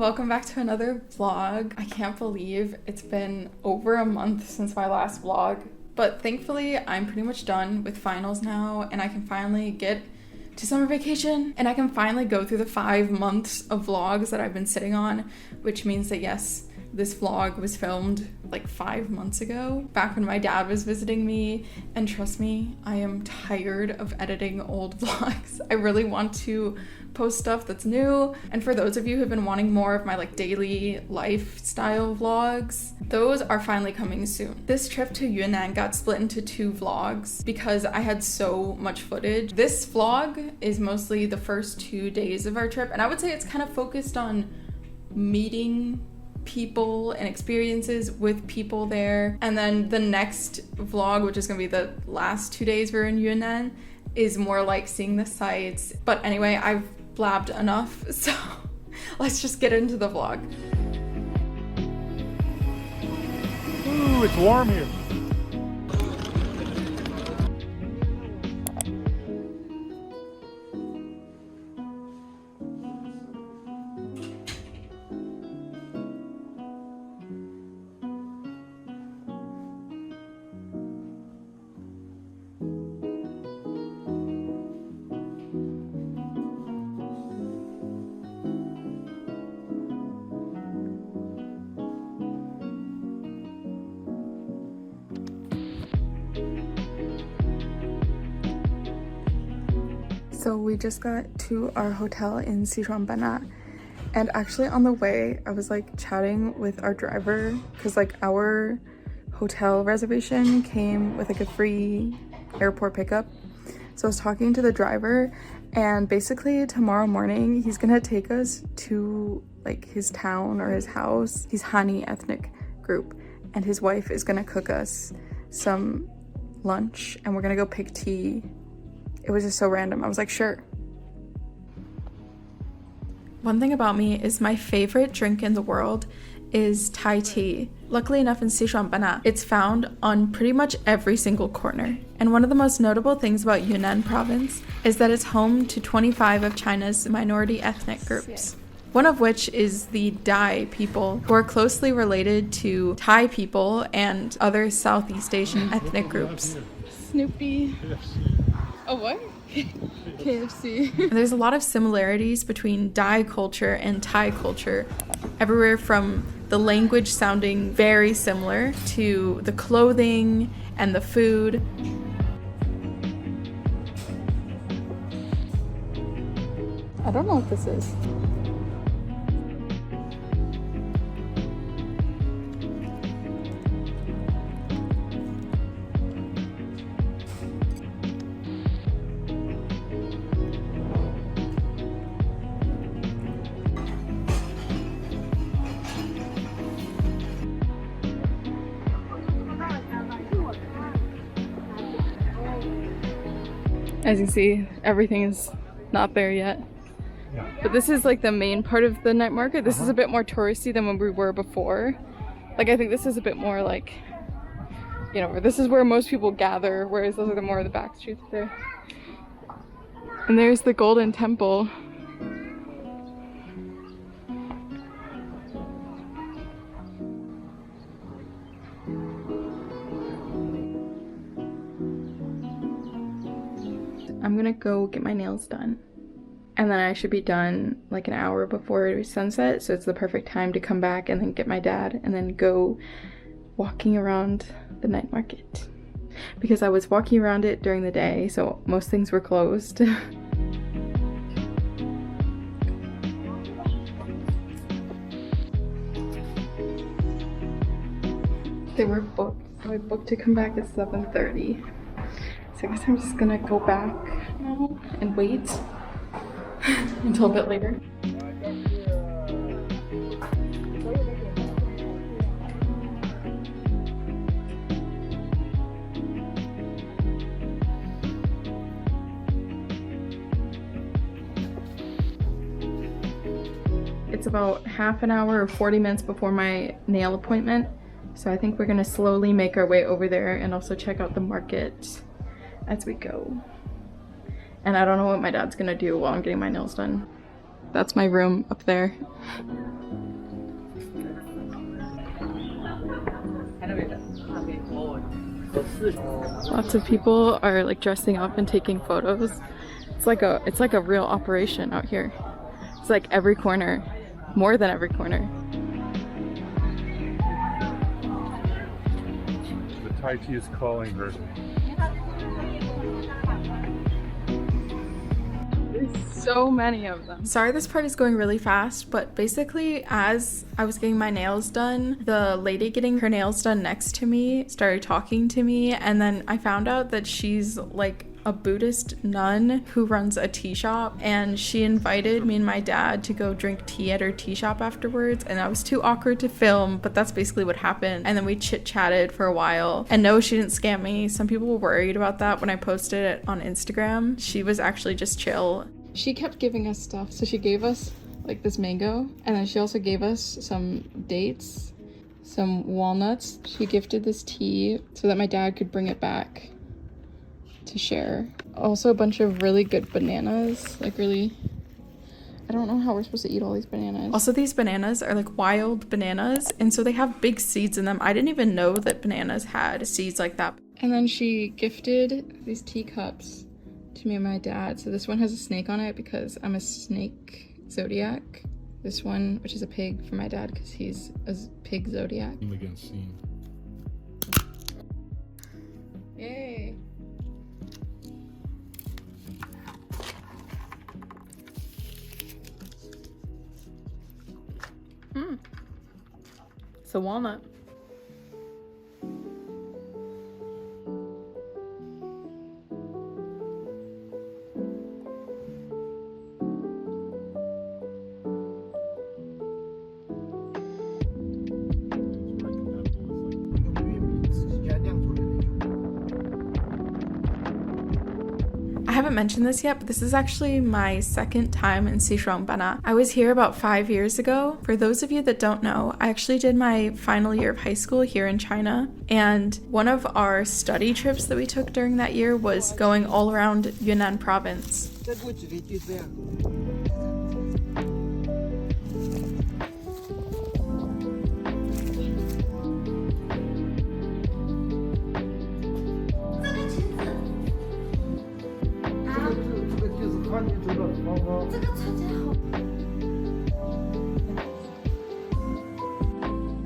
welcome back to another vlog. I can't believe it's been over a month since my last vlog, but thankfully I'm pretty much done with finals now and I can finally get to summer vacation and I can finally go through the 5 months of vlogs that I've been sitting on, which means that yes, this vlog was filmed like 5 months ago, back when my dad was visiting me, and trust me, I am tired of editing old vlogs. I really want to post stuff that's new, and for those of you who've been wanting more of my like daily lifestyle vlogs, those are finally coming soon. This trip to Yunnan got split into 2 vlogs because I had so much footage. This vlog is mostly the first 2 days of our trip, and I would say it's kind of focused on meeting people and experiences with people there. And then the next vlog, which is gonna be the last 2 days we're in Yunnan, is more like seeing the sights. But anyway, I've blabbed enough, so let's just get into the vlog. Ooh, it's warm here. So we just got to our hotel in Xishuangbanna, and actually on the way I was like chatting with our driver because like our hotel reservation came with like a free airport pickup. So I was talking to the driver, and basically tomorrow morning he's gonna take us to like his town or his house. He's Hani ethnic group, and his wife is gonna cook us some lunch and we're gonna go pick tea. It was just so random. I was like, sure. One thing about me is my favorite drink in the world is Thai tea. Luckily enough in Xishuangbanna, it's found on pretty much every single corner. And one of the most notable things about Yunnan province is that it's home to 25 of China's minority ethnic groups. One of which is the Dai people, who are closely related to Thai people and other Southeast Asian ethnic groups. Snoopy. Oh, what? KFC. There's a lot of similarities between Dai culture and Thai culture, everywhere from the language sounding very similar to the clothing and the food. I don't know what this is. As you see, everything is not there yet. But this is like the main part of the night market. This is a bit more touristy than when we were before. Like I think this is a bit more like, you know, this is where most people gather, whereas those are the more of the back streets there. And there's the Golden Temple. I'm gonna go get my nails done, and then I should be done like an hour before sunset, so it's the perfect time to come back and then get my dad and then go walking around the night market, because I was walking around it during the day, so most things were closed. They were booked, so I booked to come back at 7:30. So I guess I'm just gonna go back now and wait until a bit later. It's about half an hour or 40 minutes before my nail appointment, so I think we're gonna slowly make our way over there and also check out the market as we go. And I don't know what my dad's gonna do while I'm getting my nails done. That's my room up there. Lots of people are like dressing up and taking photos. It's like a real operation out here. It's like every corner, more than every corner. The Thai tea is calling her. So many of them. Sorry this part is going really fast, but basically as I was getting my nails done, the lady getting her nails done next to me started talking to me, and then I found out that she's like a Buddhist nun who runs a tea shop, and she invited me and my dad to go drink tea at her tea shop afterwards, and that was too awkward to film, but that's basically what happened. And then we chit-chatted for a while, and no, she didn't scam me. Some people were worried about that when I posted it on Instagram. She was actually just chill. She kept giving us stuff. So she gave us like this mango, and then she also gave us some dates, some walnuts. She gifted this tea so that my dad could bring it back to share. Also a bunch of really good bananas, like really, I don't know how we're supposed to eat all these bananas. Also these bananas are like wild bananas, and so they have big seeds in them. I didn't even know that bananas had seeds like that. And then she gifted these teacups to me and my dad. So this one has a snake on it because I'm a snake zodiac. This one, which is a pig, for my dad because he's a pig zodiac. Against scene. Yay. It's a walnut. I haven't mentioned this yet, but this is actually my second time in Xishuangbanna. I was here about 5 years ago. For those of you that don't know, I actually did my final year of high school here in China, and one of our study trips that we took during that year was going all around Yunnan province.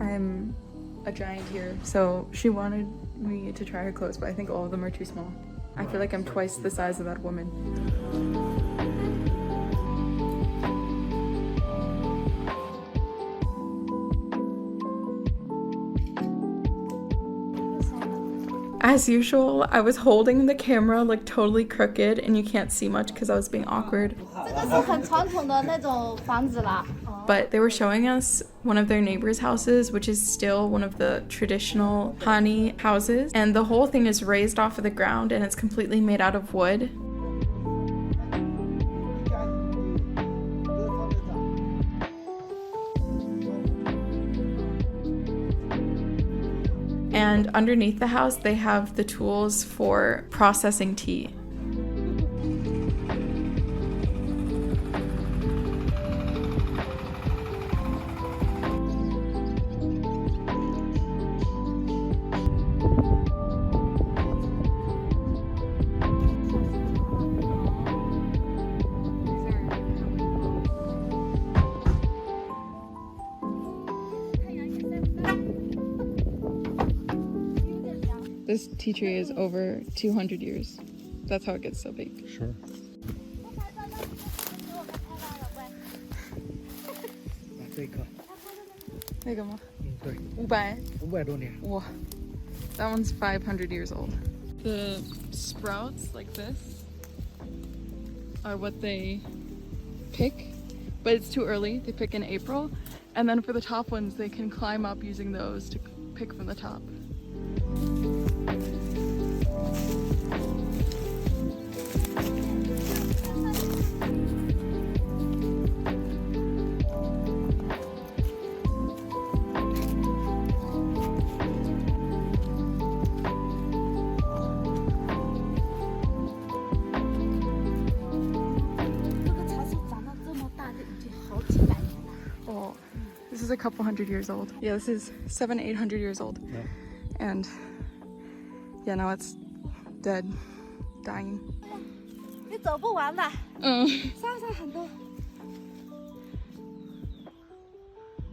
I'm a giant here, so she wanted me to try her clothes, but I think all of them are too small. I feel like I'm twice the size of that woman. As usual, I was holding the camera like totally crooked, and you can't see much because I was being awkward. But they were showing us one of their neighbors' houses, which is still one of the traditional hani houses. And the whole thing is raised off of the ground, and it's completely made out of wood. And underneath the house, they have the tools for processing tea. This tea tree is over 200 years. That's how it gets so big. Sure. Wow. That one's 500 years old. The sprouts like this are what they pick, but it's too early. They pick in April. And then for the top ones, they can climb up using those to pick from the top. is a couple hundred years old. Yeah, this is 700-800 years old. Yeah. And yeah, now it's dead, dying. 你走不完的，上山很多。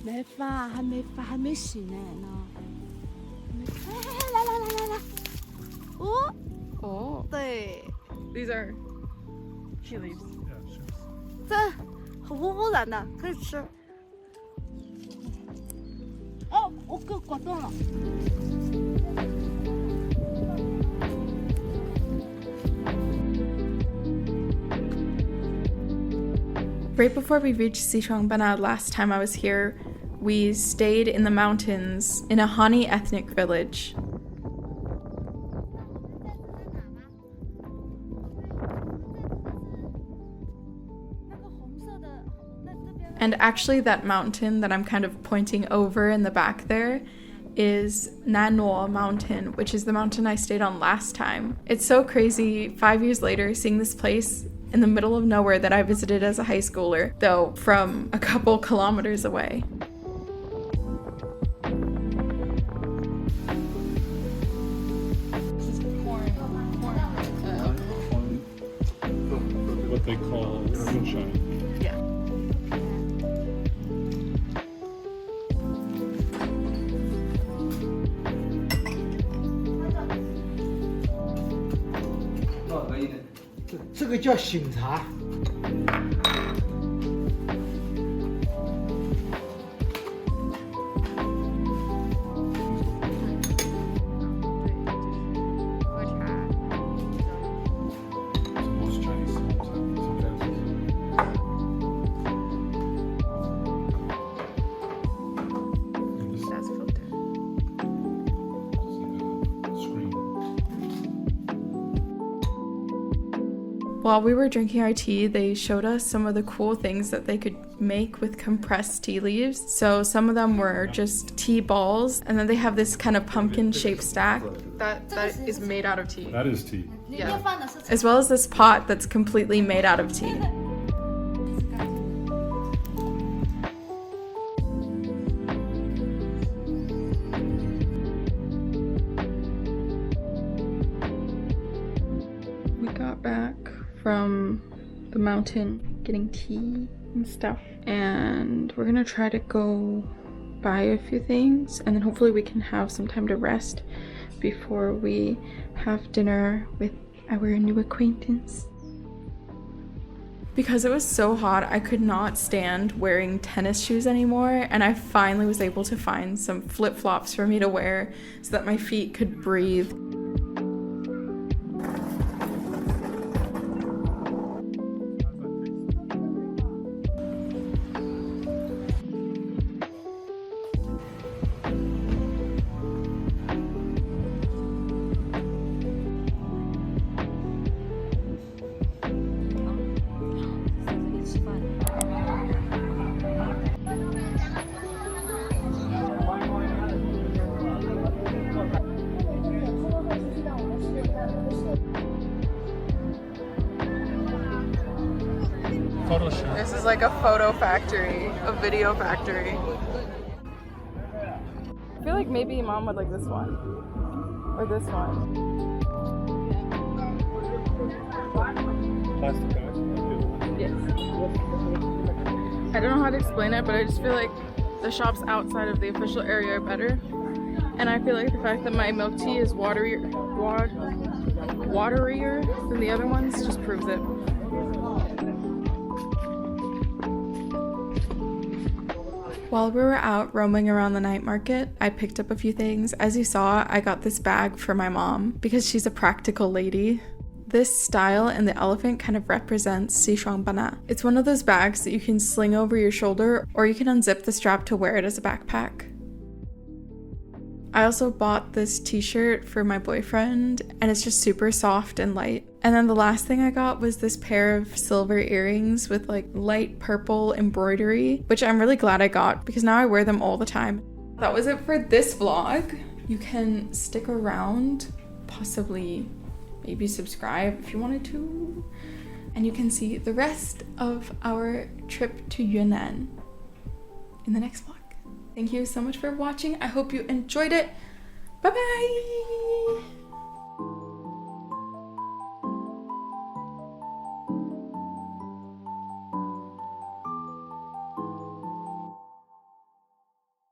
没发，还没发，还没洗呢，来来来来来，哦， Oh, 对， these are tea leaves. Yeah, sure. 这很无污染的，可以吃。哦，我给果冻了。 Right before we reached Xishuangbanna last time I was here, we stayed in the mountains in a Hani ethnic village. And actually that mountain that I'm kind of pointing over in the back there is Nano Mountain, which is the mountain I stayed on last time. It's so crazy, 5 years later, seeing this place in the middle of nowhere that I visited as a high schooler, though from a couple kilometers away. This is corn. What they call moonshine. Yeah. No, 这个叫醒茶。Most Chinese homes have some fancy. That's filtered. Screen. While we were drinking our tea, they showed us some of the cool things that they could make with compressed tea leaves. So some of them were just tea balls, and then they have this kind of pumpkin-shaped stack that is made out of tea. That is tea. 里面放的是 As well as this pot that's completely made out of tea. We got back from the mountain getting tea and stuff, and we're gonna try to go buy a few things, and then hopefully we can have some time to rest before we have dinner with our new acquaintance. Because it was so hot, I could not stand wearing tennis shoes anymore, and I finally was able to find some flip-flops for me to wear so that my feet could breathe. Photo shoot. This is like a photo factory, a video factory. I feel like maybe mom would like this one. Or this one. Plastic bags. Yes. I don't know how to explain it, but I just feel like the shops outside of the official area are better. And I feel like the fact that my milk tea is waterier than the other ones just proves it. While we were out roaming around the night market, I picked up a few things. As you saw, I got this bag for my mom because she's a practical lady. This style and the elephant kind of represents Xishuangbanna. It's one of those bags that you can sling over your shoulder, or you can unzip the strap to wear it as a backpack. I also bought this t-shirt for my boyfriend, and it's just super soft and light. And then the last thing I got was this pair of silver earrings with like light purple embroidery, which I'm really glad I got because now I wear them all the time. That was it for this vlog. You can stick around, possibly maybe subscribe if you wanted to, and you can see the rest of our trip to Yunnan in the next vlog. Thank you so much for watching. I hope you enjoyed it. Bye bye.